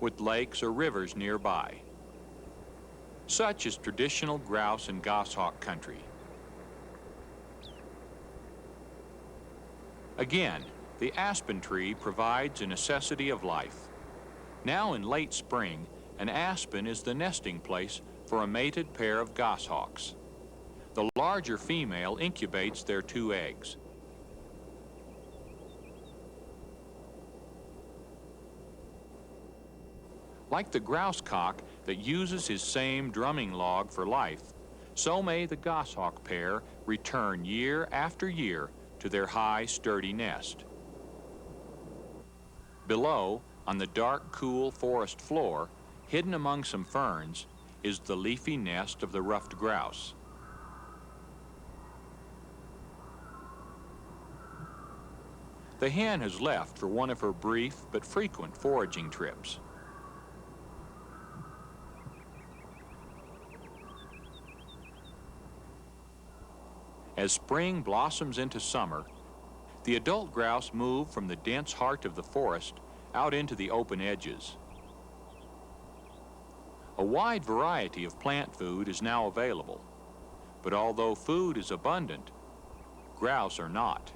with lakes or rivers nearby. Such is traditional grouse and goshawk country. Again, the aspen tree provides a necessity of life. Now in late spring, an aspen is the nesting place for a mated pair of goshawks. The larger female incubates their 2 eggs. Like the grousecock that uses his same drumming log for life, so may the goshawk pair return year after year to their high, sturdy nest. Below, on the dark, cool forest floor, hidden among some ferns, is the leafy nest of the ruffed grouse. The hen has left for one of her brief but frequent foraging trips. As spring blossoms into summer, the adult grouse move from the dense heart of the forest out into the open edges. A wide variety of plant food is now available, but although food is abundant, grouse are not.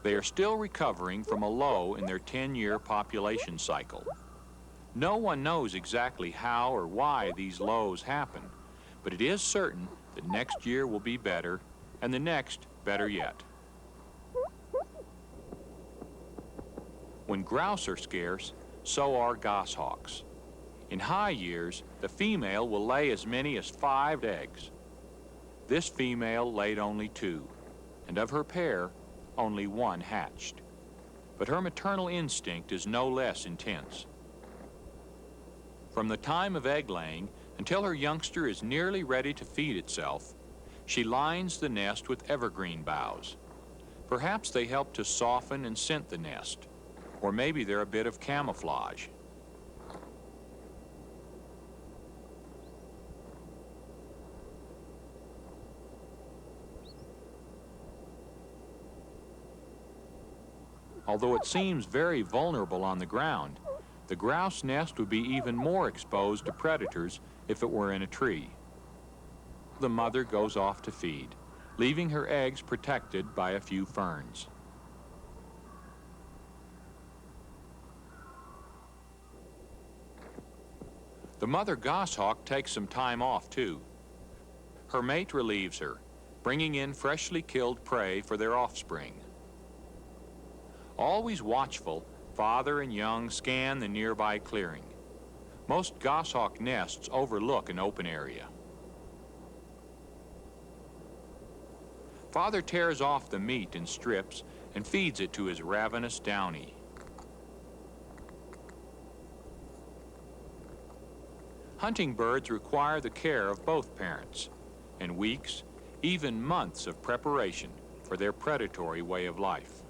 They are still recovering from a low in their 10-year population cycle. No one knows exactly how or why these lows happen, but it is certain that next year will be better, and the next better yet. When grouse are scarce, so are goshawks. In high years, the female will lay as many as 5 eggs. This female laid only 2, and of her pair, only 1 hatched. But her maternal instinct is no less intense. From the time of egg laying until her youngster is nearly ready to feed itself, she lines the nest with evergreen boughs. Perhaps they help to soften and scent the nest, or maybe they're a bit of camouflage. Although it seems very vulnerable on the ground, the grouse nest would be even more exposed to predators if it were in a tree. The mother goes off to feed, leaving her eggs protected by a few ferns. The mother goshawk takes some time off too. Her mate relieves her, bringing in freshly killed prey for their offspring. Always watchful, father and young scan the nearby clearing. Most goshawk nests overlook an open area. Father tears off the meat in strips and feeds it to his ravenous downy. Hunting birds require the care of both parents, and weeks, even months of preparation for their predatory way of life.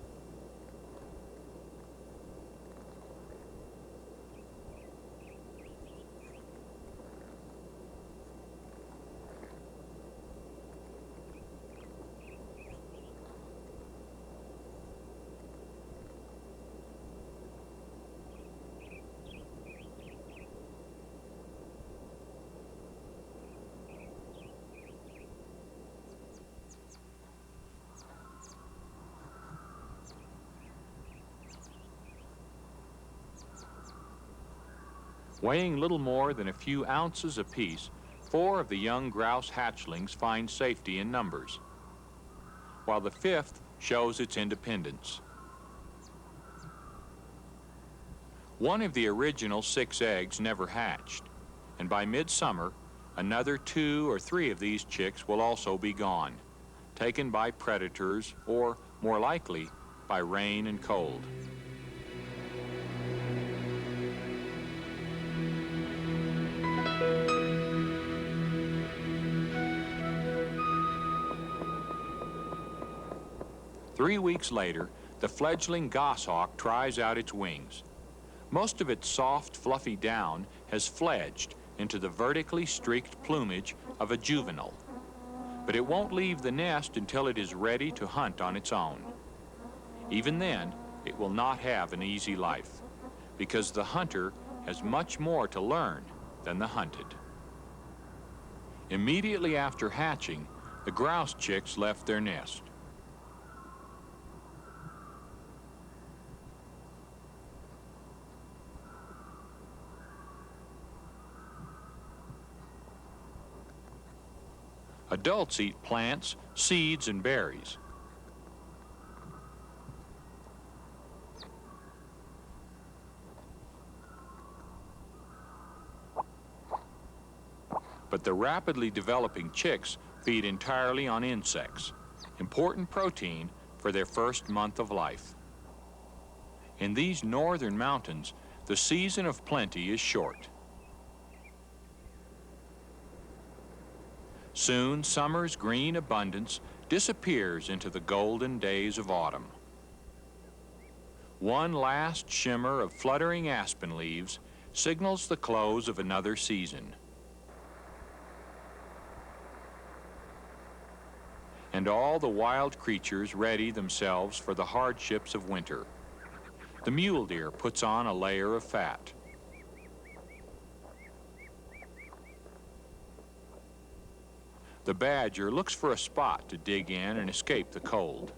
Weighing little more than a few ounces apiece, 4 of the young grouse hatchlings find safety in numbers, while the 5th shows its independence. 1 of the original 6 eggs never hatched, and by midsummer, another 2 or 3 of these chicks will also be gone, taken by predators or, more likely, by rain and cold. Three weeks later, the fledgling goshawk tries out its wings. Most of its soft, fluffy down has fledged into the vertically streaked plumage of a juvenile, but it won't leave the nest until it is ready to hunt on its own. Even then, it will not have an easy life. because the hunter has much more to learn than the hunted. Immediately after hatching, the grouse chicks left their nest. Adults eat plants, seeds, and berries. But the rapidly developing chicks feed entirely on insects, important protein for their first month of life. In these northern mountains, the season of plenty is short. Soon, summer's green abundance disappears into the golden days of autumn. One last shimmer of fluttering aspen leaves signals the close of another season. And all the wild creatures ready themselves for the hardships of winter. The mule deer puts on a layer of fat. The badger looks for a spot to dig in and escape the cold.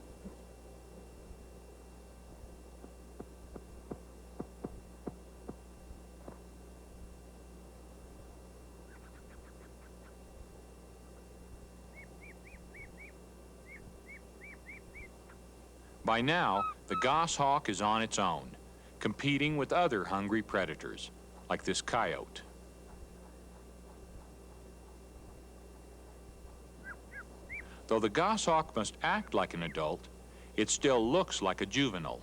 By now, the goshawk is on its own, competing with other hungry predators, like this coyote. Though the goshawk must act like an adult, it still looks like a juvenile,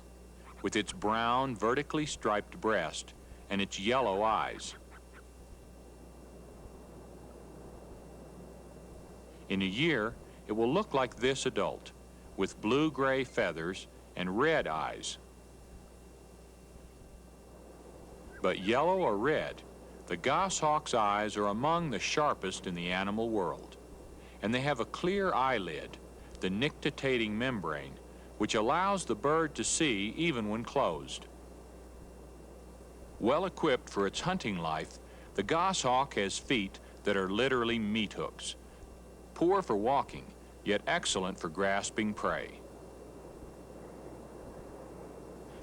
with its brown, vertically striped breast and its yellow eyes. In a year, it will look like this adult, with blue-gray feathers and red eyes. But yellow or red, the goshawk's eyes are among the sharpest in the animal world, and they have a clear eyelid, the nictitating membrane, which allows the bird to see even when closed. Well equipped for its hunting life, the goshawk has feet that are literally meat hooks, poor for walking, yet excellent for grasping prey.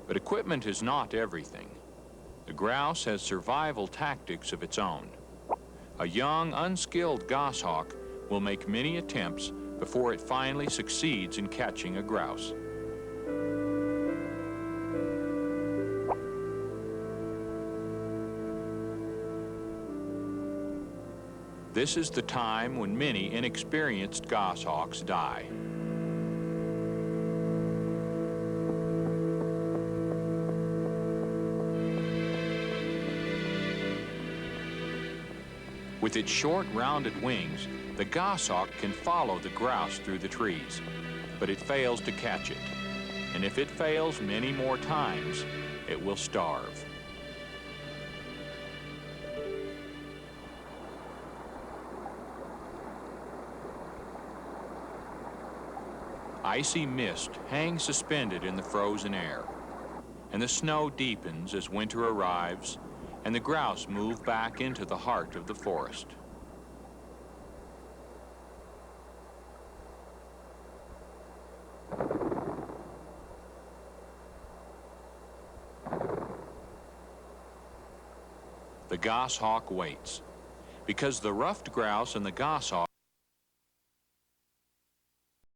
But equipment is not everything. The grouse has survival tactics of its own. A young, unskilled goshawk will make many attempts before it finally succeeds in catching a grouse. This is the time when many inexperienced goshawks die. With its short, rounded wings, the goshawk can follow the grouse through the trees, but it fails to catch it. And if it fails many more times, it will starve. Icy mist hangs suspended in the frozen air, and the snow deepens as winter arrives, and the grouse move back into the heart of the forest. The goshawk waits, because the ruffed grouse and the goshawk